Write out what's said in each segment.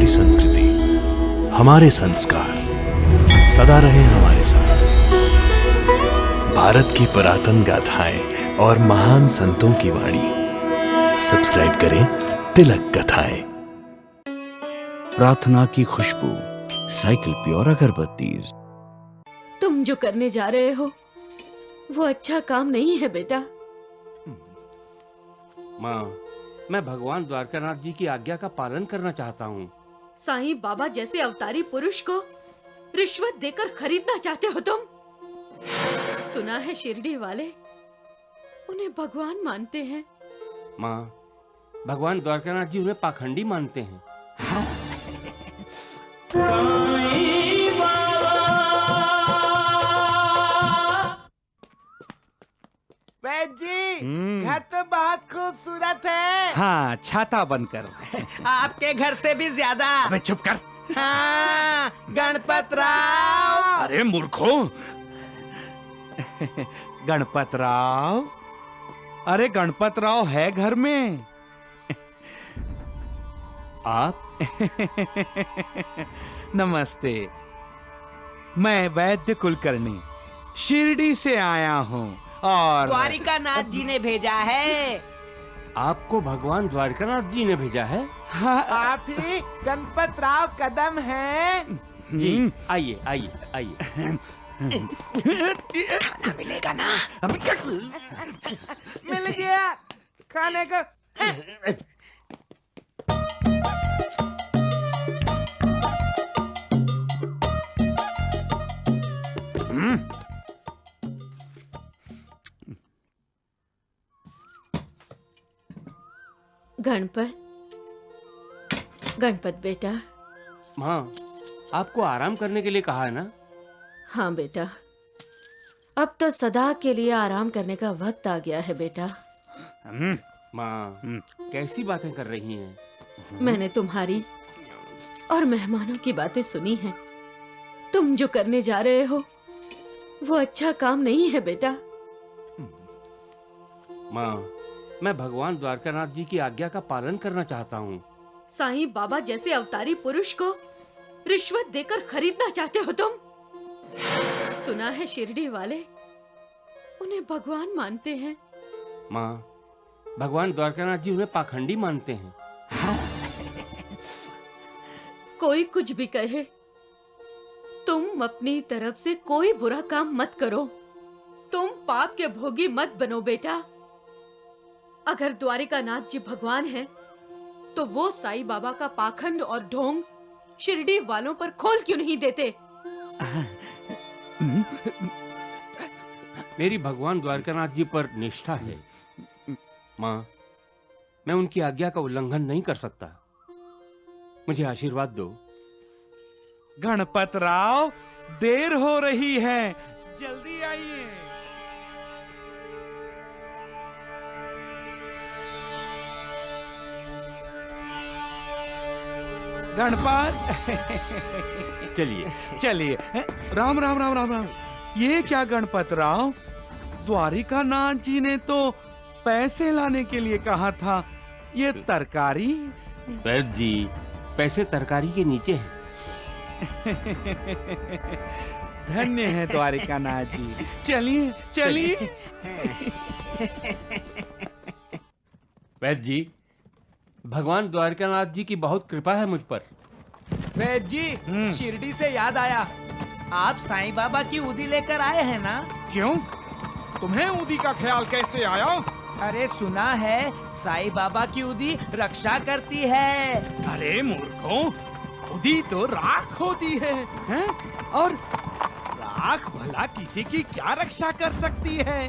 हमारी संस्कृति, हमारे संस्कार सदा रहे हमारे साथ। भारत की पुरातन गाथाएं और महान संतों की वाणी। सब्सक्राइब करें तिलक कथाएं। प्रार्थना की खुशबू, साइकिल प्योर अगरबत्ती। तुम जो करने जा रहे हो वो अच्छा काम नहीं है बेटा। माँ, मैं भगवान द्वारकानाथ जी की आज्ञा का पालन करना चाहता हूँ। साईं बाबा जैसे अवतारी पुरुष को रिश्वत देकर खरीदना चाहते हो तुम? सुना है शिरडी वाले उन्हें भगवान मानते हैं। माँ, भगवान द्वारकानाथ जी उन्हें पाखंडी मानते हैं। वैद जी, घर तो बहुत खूबसूरत है। हाँ, छाता बंद कर। आपके घर से भी ज्यादा। अबे चुप कर। हाँ, गणपत राव। अरे मूर्खो। गणपत राव, अरे गणपत राव है घर में। आप? नमस्ते, मैं वैद्य कुलकर्णी शिरडी से आया हूँ और द्वारिकानाथ जी ने भेजा है। आपको भगवान द्वारकानाथ जी ने भेजा है? हाँ, आप ही गणपत राव कदम हैं। जी, आइए आइए आइए। खाना मिलेगा ना? मिल गया खाने का। गणपत बेटा। माँ, आपको आराम करने के लिए कहा है ना? हाँ बेटा, अब तो सदा के लिए आराम करने का वक्त आ गया है बेटा। माँ, कैसी बातें कर रही हैं? मैंने तुम्हारी और मेहमानों की बातें सुनी हैं। तुम जो करने जा रहे हो वो अच्छा काम नहीं है बेटा। माँ, मैं भगवान द्वारकानाथ जी की आज्ञा का पालन करना चाहता हूँ। साईं बाबा जैसे अवतारी पुरुष को रिश्वत देकर खरीदना चाहते हो तुम? सुना है शिरडी वाले उन्हें भगवान मानते हैं। माँ, भगवान द्वारकानाथ जी उन्हें पाखंडी मानते हैं। कोई कुछ भी कहे, तुम अपनी तरफ से कोई बुरा काम मत करो। तुम पाप के भोगी मत बनो बेटा। अगर द्वारिकानाथ जी भगवान हैं, तो वो साईं बाबा का पाखंड और ढोंग शिरडी वालों पर खोल क्यों नहीं देते? मेरी भगवान द्वारकानाथ जी पर निष्ठा है। माँ, मैं उनकी आज्ञा का उल्लंघन नहीं कर सकता। मुझे आशीर्वाद दो। गणपत राव, देर हो रही है, जल्दी आइए। गणपत, चलिए। चलिए। राम राम राम राम राम। ये क्या गणपत राव, द्वारिकानाथ जी ने तो पैसे लाने के लिए कहा था, ये तरकारी? वैद्य जी, पैसे तरकारी के नीचे हैं। धन्य है द्वारिकानाथ जी। चलिए चलिए। वैद्य जी, भगवान द्वारकानाथ जी की बहुत कृपा है मुझ पर। वैद जी, शिरडी से याद आया, आप साईं बाबा की उदी लेकर आए हैं ना? क्यों? तुम्हें उदी का ख्याल कैसे आया? अरे सुना है साईं बाबा की उदी रक्षा करती है। अरे मूर्खों, उदी तो राख होती है, हैं? और राख भला किसी की क्या रक्षा कर सकती है?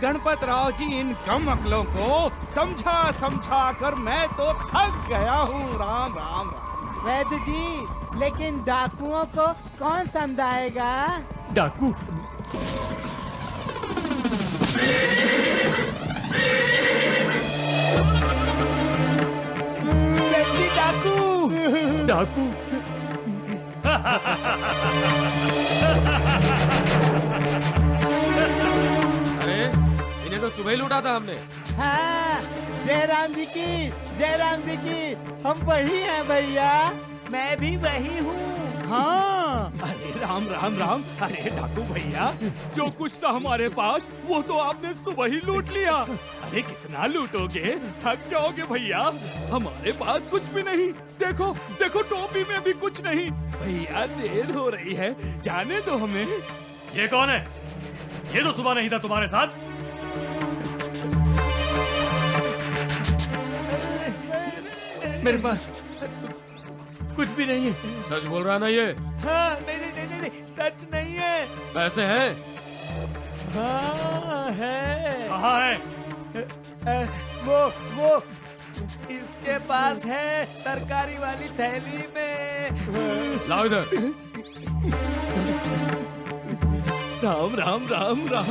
गणपत राव जी, इन कम अकलों को समझा समझा कर मैं तो थक गया हूँ। राम राम राम। वैद्य जी, लेकिन डाकुओं को कौन समझाएगा? डाकू? डाकू डाकू? अरे, इन्हें तो सुबह ही लूटा था हमने। हाँ, जय राम जी की, हम वही हैं भैया। मैं भी वही हूँ। हाँ, अरे राम राम राम। अरे डाकू भैया, जो कुछ था हमारे पास वो तो आपने सुबह ही लूट लिया। अरे कितना लूटोगे, थक जाओगे भैया। हमारे पास कुछ भी नहीं। देखो देखो, टोपी में भी कुछ नहीं। भैया देर हो रही है, जाने दो हमें। ये कौन है? ये तो सुबह नहीं था तुम्हारे साथ। मेरे पास कुछ भी नहीं है। सच बोल रहा ना ये? हाँ, नहीं, सच नहीं है। पैसे हैं? हाँ है। कहाँ है? वो इसके पास है, तरकारी वाली थैली में। लाओ इधर। राम राम राम राम।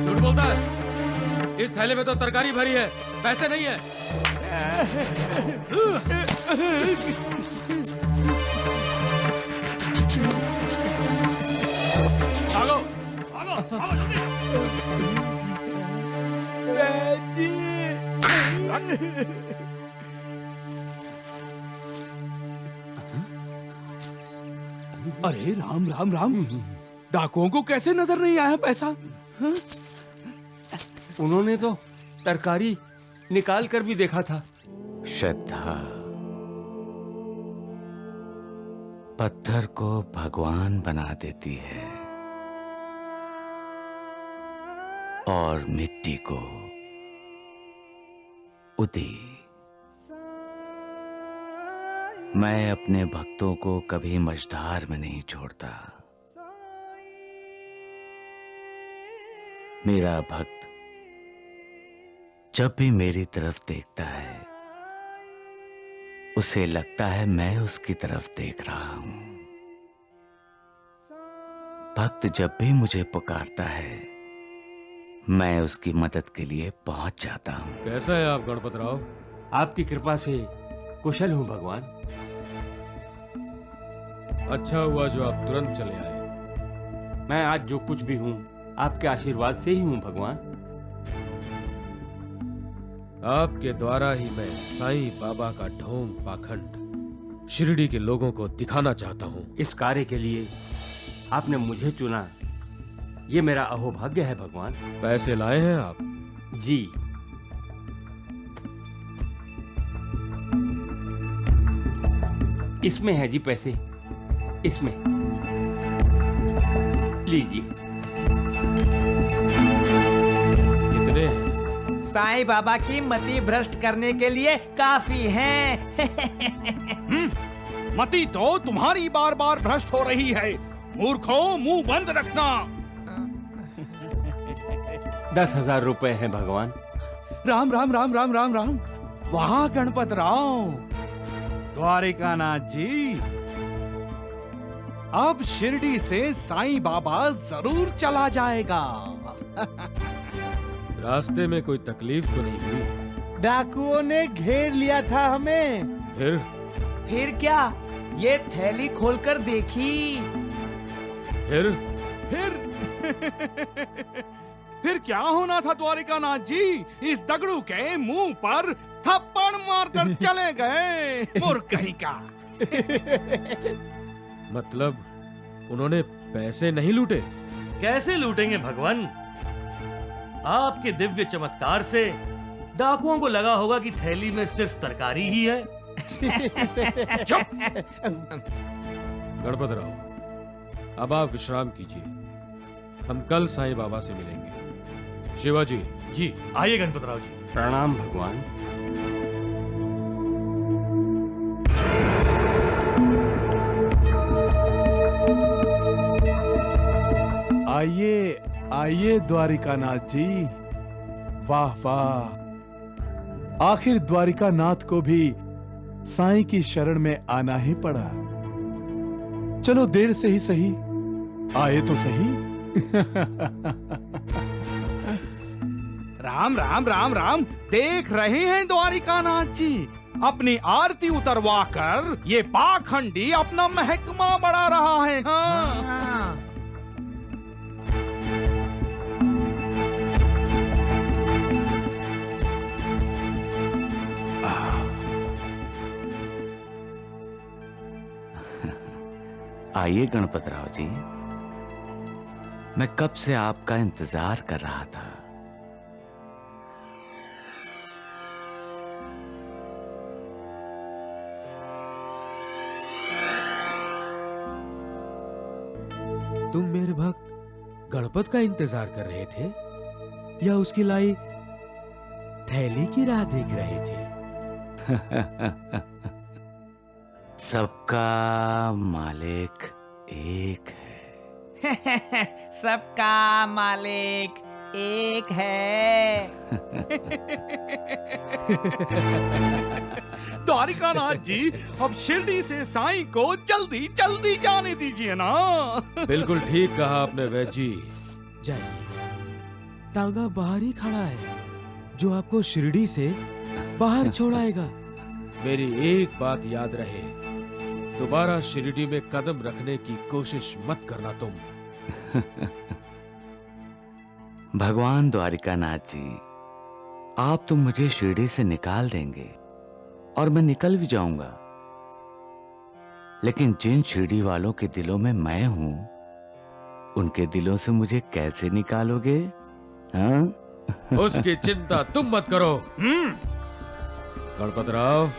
झूठ बोलता है। इस थैले में तो तरकारी भरी है, पैसे नहीं है। भागो भागो भागो जल्दी। अरे राम राम राम। डाकुओं को कैसे नजर नहीं आया पैसा? हाँ? उन्होंने तो तरकारी निकाल कर भी देखा था। श्रद्धा पत्थर को भगवान बना देती है और मिट्टी को उदी। मैं अपने भक्तों को कभी मझधार में नहीं छोड़ता। मेरा भक्त जब भी मेरी तरफ देखता है उसे लगता है मैं उसकी तरफ देख रहा हूं। भक्त जब भी मुझे पुकारता है मैं उसकी मदद के लिए पहुंच जाता हूं। कैसा है आप गणपत राव? आपकी कृपा से कुशल हूं भगवान। अच्छा हुआ जो आप तुरंत चले आए। मैं आज जो कुछ भी हूं आपके आशीर्वाद से ही हूं भगवान। आपके द्वारा ही मैं साईं बाबा का ढोंग पाखंड शिरडी के लोगों को दिखाना चाहता हूँ। इस कार्य के लिए आपने मुझे चुना, ये मेरा अहोभाग्य है भगवान। पैसे लाए हैं आप? जी। इसमें है जी पैसे, इसमें लीजिए। कितने हैं? साईं बाबा की मति भ्रष्ट करने के लिए काफी हैं। मती तो तुम्हारी बार बार भ्रष्ट हो रही है। मूर्खों, मुंह बंद रखना। 10,000 रुपए हैं भगवान। राम राम राम राम राम राम। वहाँ गणपत राव, द्वारिकानाथ जी, अब शिरडी से साईं बाबा जरूर चला जाएगा। रास्ते में कोई तकलीफ तो नहीं हुई? डाकुओं ने घेर लिया था हमें। फिर क्या? ये थैली खोलकर देखी। फिर फिर क्या होना था द्वारिकानाथ जी? इस दगड़ू के मुंह पर थप्पड़ मारकर चले गए। मूर्ख कहीं का। मतलब उन्होंने पैसे नहीं लूटे? कैसे लूटेंगे भगवान? आपके दिव्य चमत्कार से डाकुओं को लगा होगा कि थैली में सिर्फ तरकारी ही है। चुप। गणपत राव, अब आप विश्राम कीजिए। हम कल साईं बाबा से मिलेंगे। शिवाजी जी आइए गणपत राव जी। प्रणाम भगवान। आइए आइए द्वारिकानाथ जी। वाह वाह, आखिर द्वारिकानाथ को भी साईं की शरण में आना ही पड़ा। चलो देर से ही सही, आए तो सही। राम राम राम राम। देख रहे हैं द्वारिकानाथ जी, अपनी आरती उतरवा कर ये पाखंडी अपना महकमा बढ़ा रहा है। हाँ। आइए गणपतराव जी, मैं कब से आपका इंतजार कर रहा था। तुम मेरे भक्त गणपत का इंतजार कर रहे थे या उसकी लाई थैली की राह देख रहे थे? सबका मालिक एक है। सबका मालिक एक है। द्वारिकानाथ जी, अब शिरडी से साईं को जल्दी जल्दी जाने दीजिए ना। बिल्कुल ठीक कहा आपने वैद्य जी। जाइए, तांगा बाहर ही खड़ा है जो आपको शिरडी से बाहर छोड़ाएगा। मेरी एक बात याद रहे, दोबारा शिरडी में कदम रखने की कोशिश मत करना तुम। भगवान द्वारिकानाथ जी, आप तो मुझे शिरडी से निकाल देंगे और मैं निकल भी जाऊंगा, लेकिन जिन शिरडी वालों के दिलों में मैं हूं, उनके दिलों से मुझे कैसे निकालोगे? हाँ? उसकी चिंता तुम मत करो गणपतराव।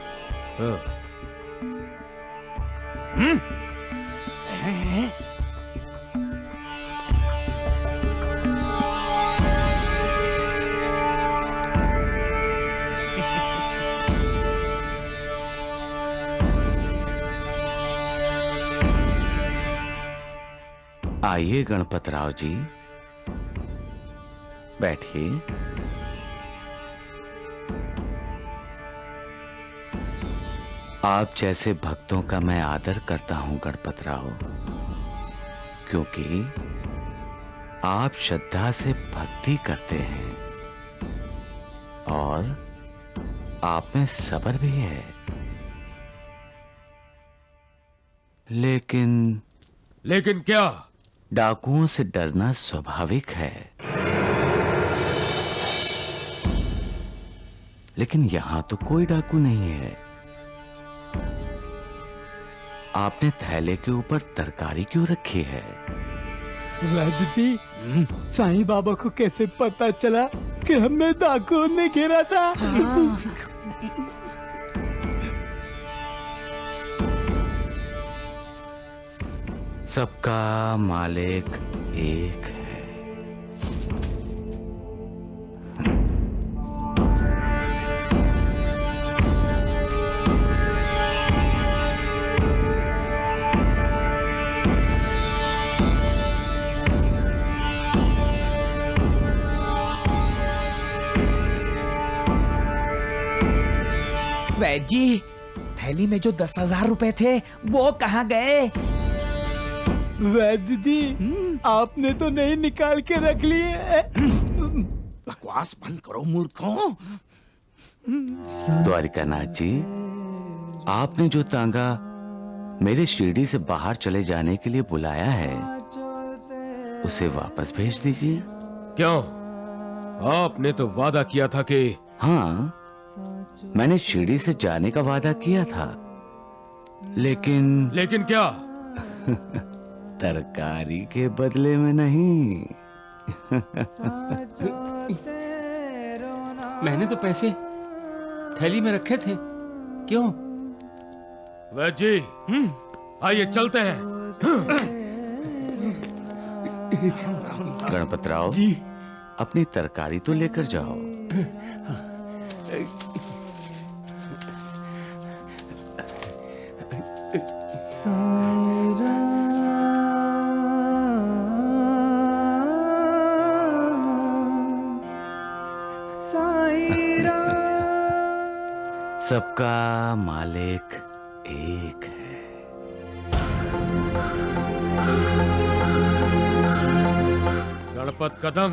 आइए गणपतराव जी, बैठिए। आप जैसे भक्तों का मैं आदर करता हूं गणपतराव, क्योंकि आप श्रद्धा से भक्ति करते हैं और आप में सब्र भी है। लेकिन क्या? डाकुओं से डरना स्वाभाविक है, लेकिन यहां तो कोई डाकू नहीं है। आपने थैले के ऊपर तरकारी क्यों रखी है? वैद्य जी, साईं बाबा को कैसे पता चला कि हमें डाकुओं ने घेरा था? सबका मालिक एक है। वैद्य जी, थैली में जो 10,000 रुपए थे वो कहाँ गए? वैद्य जी, आपने तो नहीं निकाल के रख लिए। बकवास बंद करो मूर्खों। द्वारिकानाथ जी, आपने जो तांगा मेरे शिरडी से बाहर चले जाने के लिए बुलाया है, उसे वापस भेज दीजिए। क्यों? आपने तो वादा किया था कि... हाँ, मैंने शिरडी से जाने का वादा किया था, लेकिन क्या? तरकारी के बदले में नहीं। मैंने तो पैसे थैली में रखे थे। क्यों? वैद्य जी, आइए चलते हैं। गणपतराव जी, अपनी तरकारी तो लेकर जाओ। सबका मालिक एक है। गणपत कदम,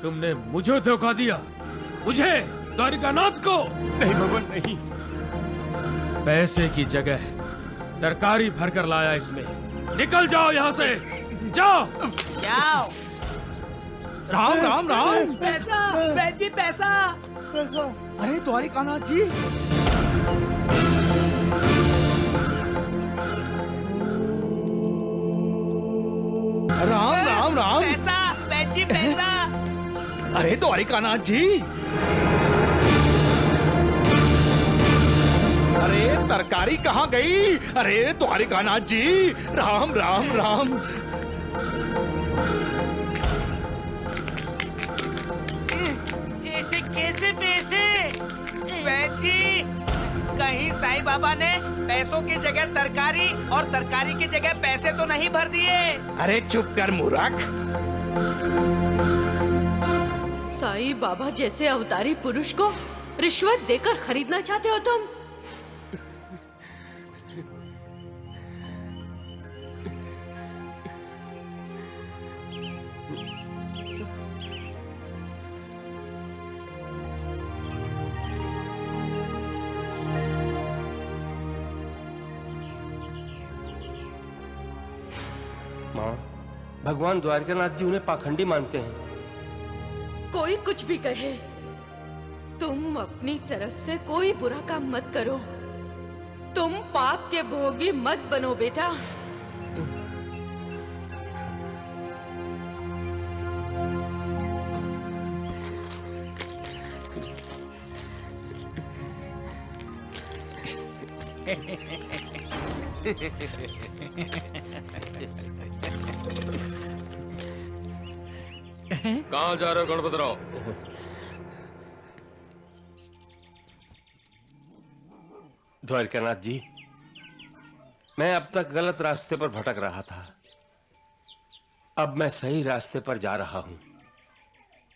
तुमने मुझे धोखा दिया। मुझे द्वारिकानाथ को। नहीं भगवान नहीं। पैसे की जगह तरकारी भरकर लाया इसमें। निकल जाओ यहाँ से, जाओ। जाओ। राम राम राम। पैसा वैद्य जी, पैसा। अरे द्वारिकानाथ जी, राम राम राम। पैसा वैद्य जी, पैसा। अरे द्वारिकानाथ जी, अरे तरकारी कहाँ गई? अरे द्वारिकानाथ जी, राम राम राम। ऐसे कैसे पैसे? वैद्य जी, कहीं साईं बाबा ने पैसों की जगह तरकारी और तरकारी की जगह पैसे तो नहीं भर दिए? अरे चुप कर मूर्ख। साईं बाबा जैसे अवतारी पुरुष को रिश्वत देकर खरीदना चाहते हो तुम? माँ, भगवान द्वारकानाथ जी उन्हें पाखंडी मानते हैं। कोई कुछ भी कहे, तुम अपनी तरफ से कोई बुरा काम मत करो। तुम पाप के भोगी मत बनो बेटा। कहाँ जा रहे हो गणपतराव? द्वारकानाथ जी, मैं अब तक गलत रास्ते पर भटक रहा था। अब मैं सही रास्ते पर जा रहा हूँ,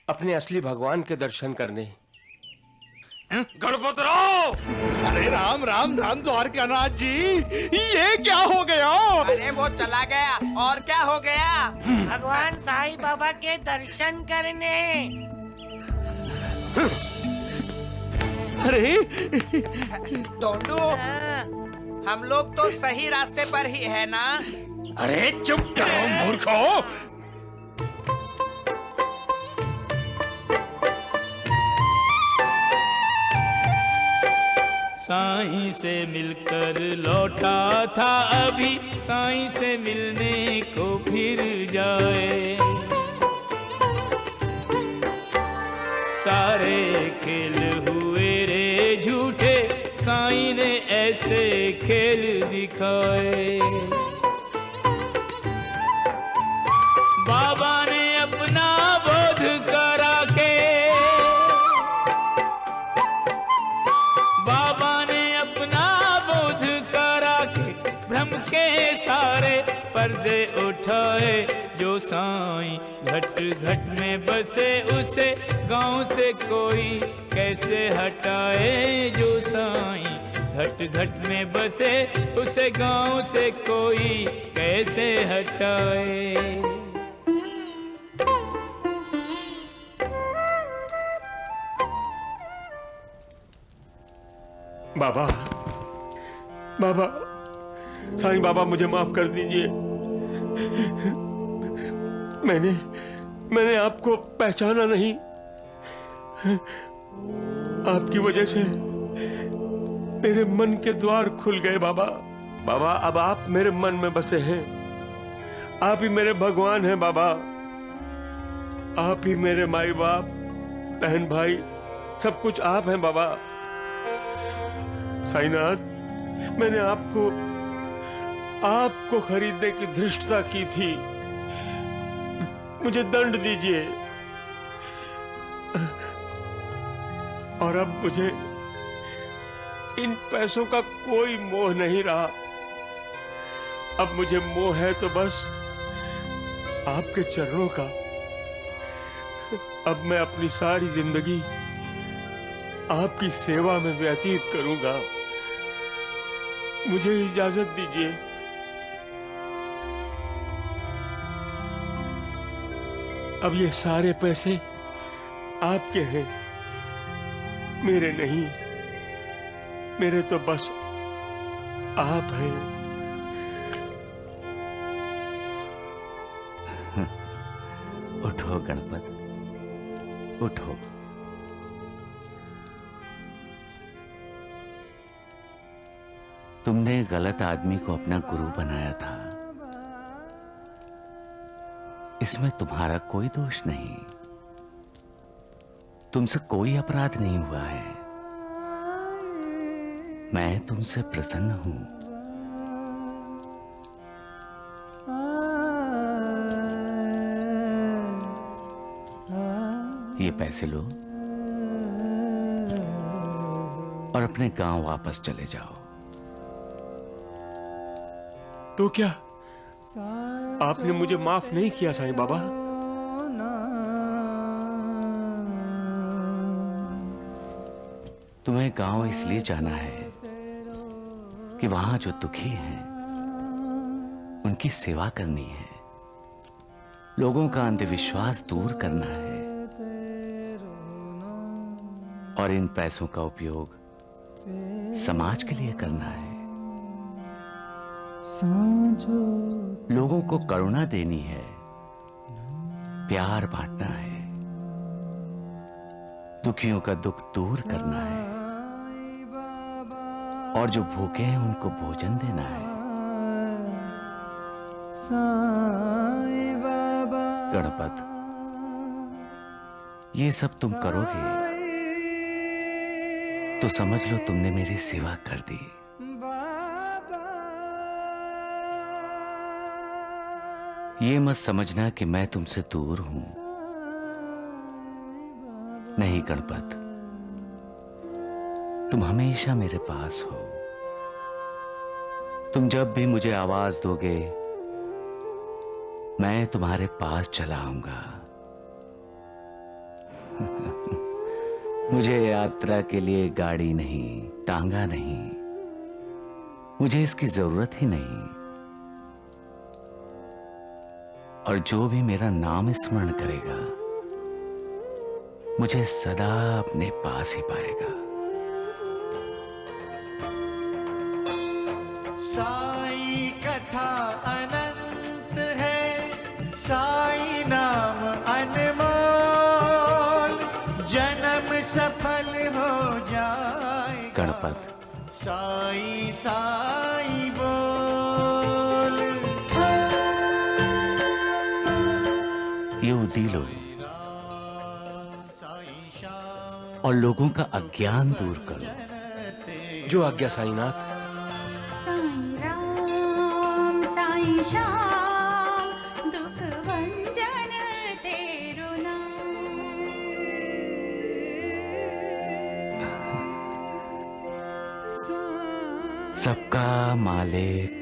अपने असली भगवान के दर्शन करने। गणपतराव! अरे राम राम राम द्वारकानाथ जी, ये क्या हो गया? अरे वो चला गया और क्या हो गया? भगवान साईं बाबा के दर्शन करने। अरे डोंडू, हम लोग तो सही रास्ते पर ही है ना? अरे चुप करो मूर्खो। साईं से मिलकर लौटा था, अभी साईं से मिलने को फिर जाए। सारे खेल हुए रे झूठे, साईं ने ऐसे खेल दिखाए। बाबा ने अपना बोध करा के, बाबा ने अपना बोध करा के भ्रम के सारे पर्दे उठाए। जो साईं घट घट में बसे, उसे गांव से कोई कैसे हटाए। जो साईं घट घट में बसे, उसे गांव से कोई कैसे हटाए। बाबा, बाबा, साईं बाबा मुझे माफ कर दीजिए। मैंने आपको पहचाना नहीं। आपकी वजह से मेरे मन के द्वार खुल गए बाबा। बाबा, अब आप मेरे मन में बसे हैं। आप ही मेरे भगवान हैं बाबा। आप ही मेरे माई बाप, बहन भाई, सब कुछ आप हैं बाबा। साईनाथ, मैंने आपको खरीदने की धृष्टता की थी। मुझे दंड दीजिए। और अब मुझे इन पैसों का कोई मोह नहीं रहा। अब मुझे मोह है तो बस आपके चरणों का। अब मैं अपनी सारी जिंदगी आपकी सेवा में व्यतीत करूंगा। मुझे इजाजत दीजिए। अब ये सारे पैसे आपके हैं। मेरे नहीं, मेरे तो बस आप हैं। उठो गणपत, उठो। तुमने गलत आदमी को अपना गुरु बनाया था, इसमें तुम्हारा कोई दोष नहीं। तुमसे कोई अपराध नहीं हुआ है। मैं तुमसे प्रसन्न हूं। ये पैसे लो और अपने गांव वापस चले जाओ। तो क्या आपने मुझे माफ नहीं किया साईं बाबा? तुम्हें गांव इसलिए जाना है कि वहां जो दुखी हैं उनकी सेवा करनी है, लोगों का अंधविश्वास दूर करना है और इन पैसों का उपयोग समाज के लिए करना है। लोगों को करुणा देनी है, प्यार बांटना है, दुखियों का दुख दूर करना है और जो भूखे हैं उनको भोजन देना है। गणपत, ये सब तुम करोगे तो समझ लो तुमने मेरी सेवा कर दी। ये मत समझना कि मैं तुमसे दूर हूं। नहीं गणपत, तुम हमेशा मेरे पास हो। तुम जब भी मुझे आवाज दोगे मैं तुम्हारे पास चला आऊंगा। मुझे यात्रा के लिए गाड़ी नहीं, टांगा नहीं, मुझे इसकी जरूरत ही नहीं। और जो भी मेरा नाम स्मरण करेगा मुझे सदा अपने पास ही पाएगा। साई कथा अनंत है, साई नाम अनमोल, जन्म सफल हो जाए गणपत, साई साई बोल। ये उदी लो और लोगों का अज्ञान दूर करो। जो आज्ञा साईनाथ। साईं राम साईं श्याम, दुख भंजन तेरो नाम। सबका मालिक